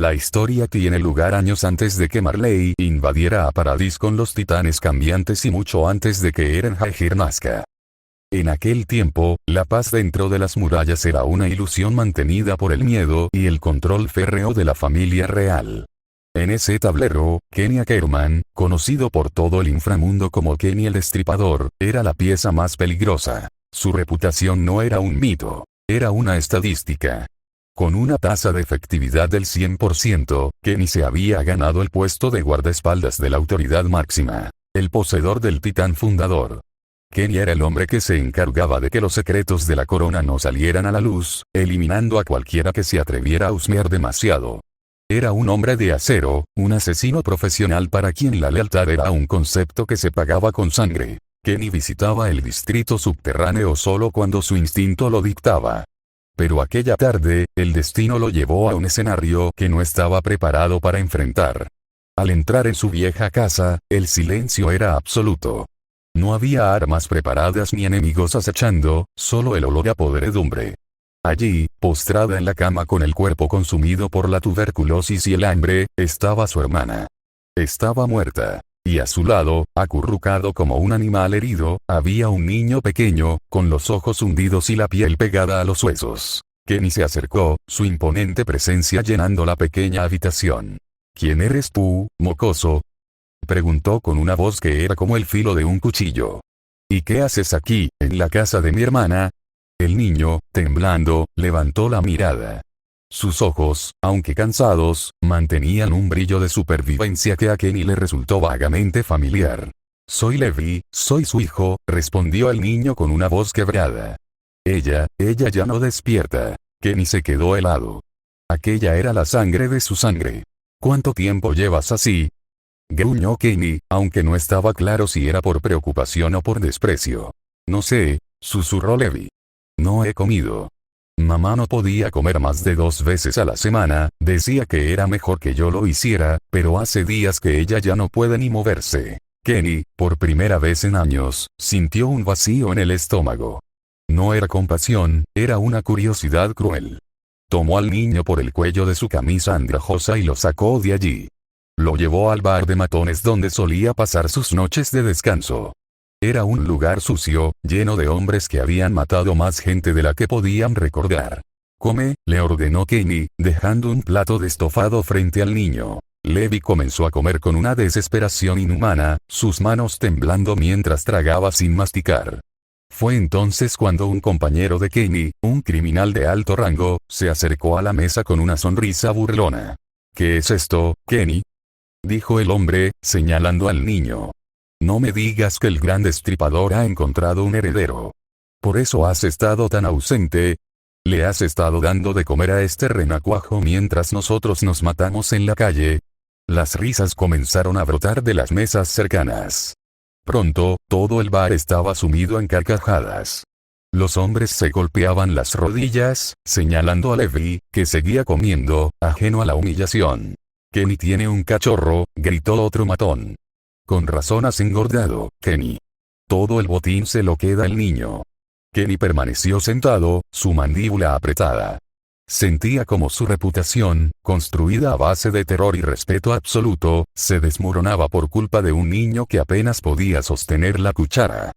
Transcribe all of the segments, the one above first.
La historia tiene lugar años antes de que Marley invadiera a Paradis con los titanes cambiantes y mucho antes de que Eren Jaeger nazca. En aquel tiempo, la paz dentro de las murallas era una ilusión mantenida por el miedo y el control férreo de la familia real. En ese tablero, Kenny Ackerman, conocido por todo el inframundo como Kenny el Destripador, era la pieza más peligrosa. Su reputación no era un mito, era una estadística. Con una tasa de efectividad del 100%, Kenny se había ganado el puesto de guardaespaldas de la autoridad máxima, el poseedor del titán fundador. Kenny era el hombre que se encargaba de que los secretos de la corona no salieran a la luz, eliminando a cualquiera que se atreviera a husmear demasiado. Era un hombre de acero, un asesino profesional para quien la lealtad era un concepto que se pagaba con sangre. Kenny visitaba el distrito subterráneo solo cuando su instinto lo dictaba. Pero aquella tarde, el destino lo llevó a un escenario que no estaba preparado para enfrentar. Al entrar en su vieja casa, el silencio era absoluto. No había armas preparadas ni enemigos acechando, solo el olor a podredumbre. Allí, postrada en la cama con el cuerpo consumido por la tuberculosis y el hambre, estaba su hermana. Estaba muerta. Y a su lado, acurrucado como un animal herido, había un niño pequeño, con los ojos hundidos y la piel pegada a los huesos. Kenny se acercó, su imponente presencia llenando la pequeña habitación. ¿Quién eres tú, mocoso?, preguntó con una voz que era como el filo de un cuchillo. ¿Y qué haces aquí, en la casa de mi hermana? El niño, temblando, levantó la mirada. Sus ojos, aunque cansados, mantenían un brillo de supervivencia que a Kenny le resultó vagamente familiar. Soy Levi, soy su hijo, respondió el niño con una voz quebrada. Ella ya no despierta. Kenny se quedó helado. Aquella era la sangre de su sangre. ¿Cuánto tiempo llevas así?, gruñó Kenny, aunque no estaba claro si era por preocupación o por desprecio. No sé, susurró Levi. No he comido. Mamá no podía comer más de 2 veces a la semana, decía que era mejor que yo lo hiciera, pero hace días que ella ya no puede ni moverse. Kenny, por primera vez en años, sintió un vacío en el estómago. No era compasión, era una curiosidad cruel. Tomó al niño por el cuello de su camisa andrajosa y lo sacó de allí. Lo llevó al bar de matones donde solía pasar sus noches de descanso. Era un lugar sucio, lleno de hombres que habían matado más gente de la que podían recordar. Come, le ordenó Kenny, dejando un plato de estofado frente al niño. Levi comenzó a comer con una desesperación inhumana, sus manos temblando mientras tragaba sin masticar. Fue entonces cuando un compañero de Kenny, un criminal de alto rango, se acercó a la mesa con una sonrisa burlona. ¿Qué es esto, Kenny?, dijo el hombre, señalando al niño. No me digas que el gran destripador ha encontrado un heredero. ¿Por eso has estado tan ausente? ¿Le has estado dando de comer a este renacuajo mientras nosotros nos matamos en la calle? Las risas comenzaron a brotar de las mesas cercanas. Pronto, todo el bar estaba sumido en carcajadas. Los hombres se golpeaban las rodillas, señalando a Levi, que seguía comiendo, ajeno a la humillación. Kenny tiene un cachorro, gritó otro matón. Con razón has engordado, Kenny. Todo el botín se lo queda el niño. Kenny permaneció sentado, su mandíbula apretada. Sentía como su reputación, construida a base de terror y respeto absoluto, se desmoronaba por culpa de un niño que apenas podía sostener la cuchara.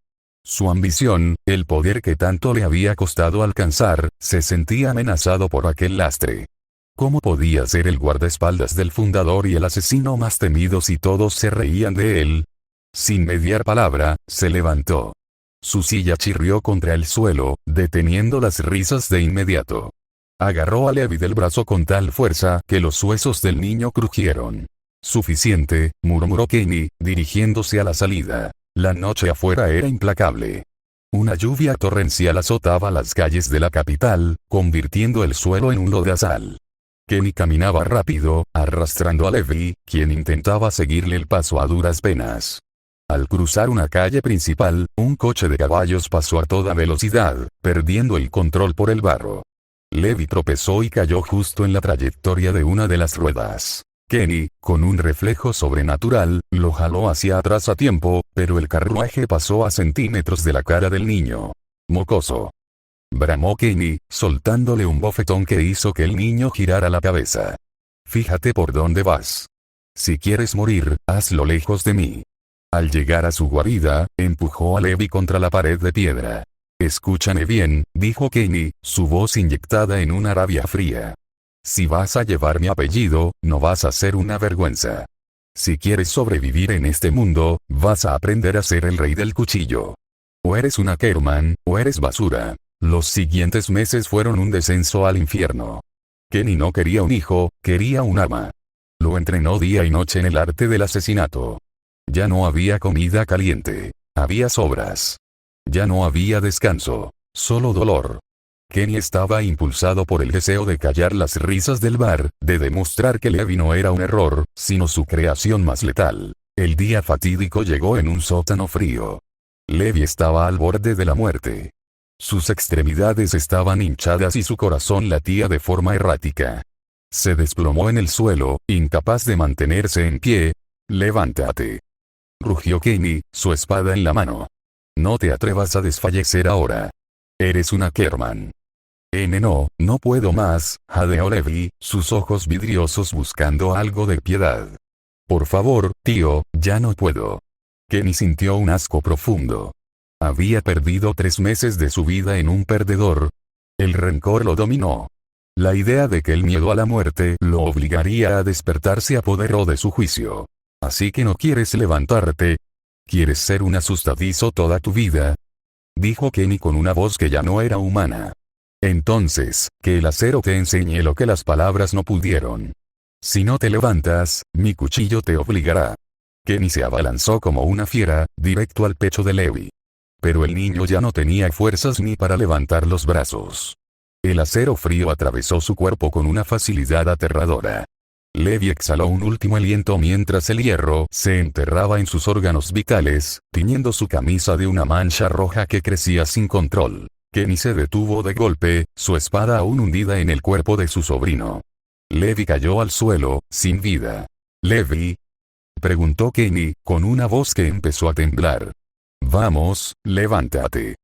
Su ambición, el poder que tanto le había costado alcanzar, se sentía amenazado por aquel lastre. ¿Cómo podía ser el guardaespaldas del fundador y el asesino más temido si todos se reían de él? Sin mediar palabra, se levantó. Su silla chirrió contra el suelo, deteniendo las risas de inmediato. Agarró a Levi del brazo con tal fuerza que los huesos del niño crujieron. Suficiente, murmuró Kenny, dirigiéndose a la salida. La noche afuera era implacable. Una lluvia torrencial azotaba las calles de la capital, convirtiendo el suelo en un lodazal. Kenny caminaba rápido, arrastrando a Levi, quien intentaba seguirle el paso a duras penas. Al cruzar una calle principal, un coche de caballos pasó a toda velocidad, perdiendo el control por el barro. Levi tropezó y cayó justo en la trayectoria de una de las ruedas. Kenny, con un reflejo sobrenatural, lo jaló hacia atrás a tiempo, pero el carruaje pasó a centímetros de la cara del niño. «Mocoso», bramó Kenny, soltándole un bofetón que hizo que el niño girara la cabeza. fíjate por dónde vas. Si quieres morir, hazlo lejos de mí. Al llegar a su guarida, empujó a Levi contra la pared de piedra. Escúchame bien, dijo Kenny, su voz inyectada en una rabia fría. Si vas a llevar mi apellido, no vas a ser una vergüenza. Si quieres sobrevivir en este mundo, vas a aprender a ser el rey del cuchillo. O eres un Ackerman, o eres basura. Los siguientes meses fueron un descenso al infierno. Kenny no quería un hijo, quería un arma. Lo entrenó día y noche en el arte del asesinato. Ya no había comida caliente. Había sobras. Ya no había descanso. Solo dolor. Kenny estaba impulsado por el deseo de callar las risas del bar, de demostrar que Levi no era un error, sino su creación más letal. El día fatídico llegó en un sótano frío. Levi estaba al borde de la muerte. Sus extremidades estaban hinchadas y su corazón latía de forma errática. Se desplomó en el suelo, incapaz de mantenerse en pie. «Levántate», rugió Kenny, su espada en la mano. «No te atrevas a desfallecer ahora. Eres un Ackerman». No puedo más», jadeó Levi, sus ojos vidriosos buscando algo de piedad. «Por favor, tío, ya no puedo». Kenny sintió un asco profundo. Había perdido 3 meses de su vida en un perdedor. El rencor lo dominó. La idea de que el miedo a la muerte lo obligaría a despertar se apoderó de su juicio. «¿Así que no quieres levantarte? ¿Quieres ser un asustadizo toda tu vida?», dijo Kenny con una voz que ya no era humana. «Entonces, que el acero te enseñe lo que las palabras no pudieron. Si no te levantas, mi cuchillo te obligará». Kenny se abalanzó como una fiera, directo al pecho de Levi. Pero el niño ya no tenía fuerzas ni para levantar los brazos. El acero frío atravesó su cuerpo con una facilidad aterradora. Levi exhaló un último aliento mientras el hierro se enterraba en sus órganos vitales, tiñendo su camisa de una mancha roja que crecía sin control. Kenny se detuvo de golpe, su espada aún hundida en el cuerpo de su sobrino. Levi cayó al suelo, sin vida. «¿Levi?», preguntó Kenny, con una voz que empezó a temblar. «Vamos, levántate.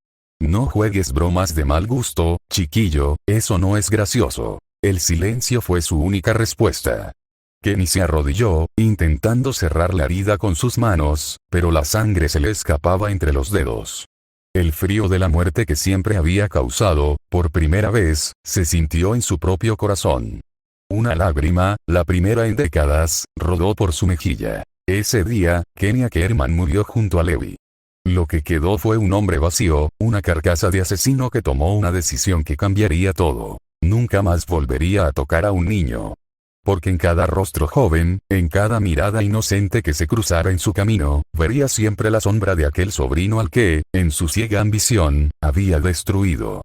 No juegues bromas de mal gusto, chiquillo, eso no es gracioso». El silencio fue su única respuesta. Kenny se arrodilló, intentando cerrar la herida con sus manos, pero la sangre se le escapaba entre los dedos. El frío de la muerte que siempre había causado, por primera vez, se sintió en su propio corazón. Una lágrima, la primera en décadas, rodó por su mejilla. Ese día, Kenny Ackerman murió junto a Levi. Lo que quedó fue un hombre vacío, una carcasa de asesino que tomó una decisión que cambiaría todo. Nunca más volvería a tocar a un niño. Porque en cada rostro joven, en cada mirada inocente que se cruzara en su camino, vería siempre la sombra de aquel sobrino al que, en su ciega ambición, había destruido.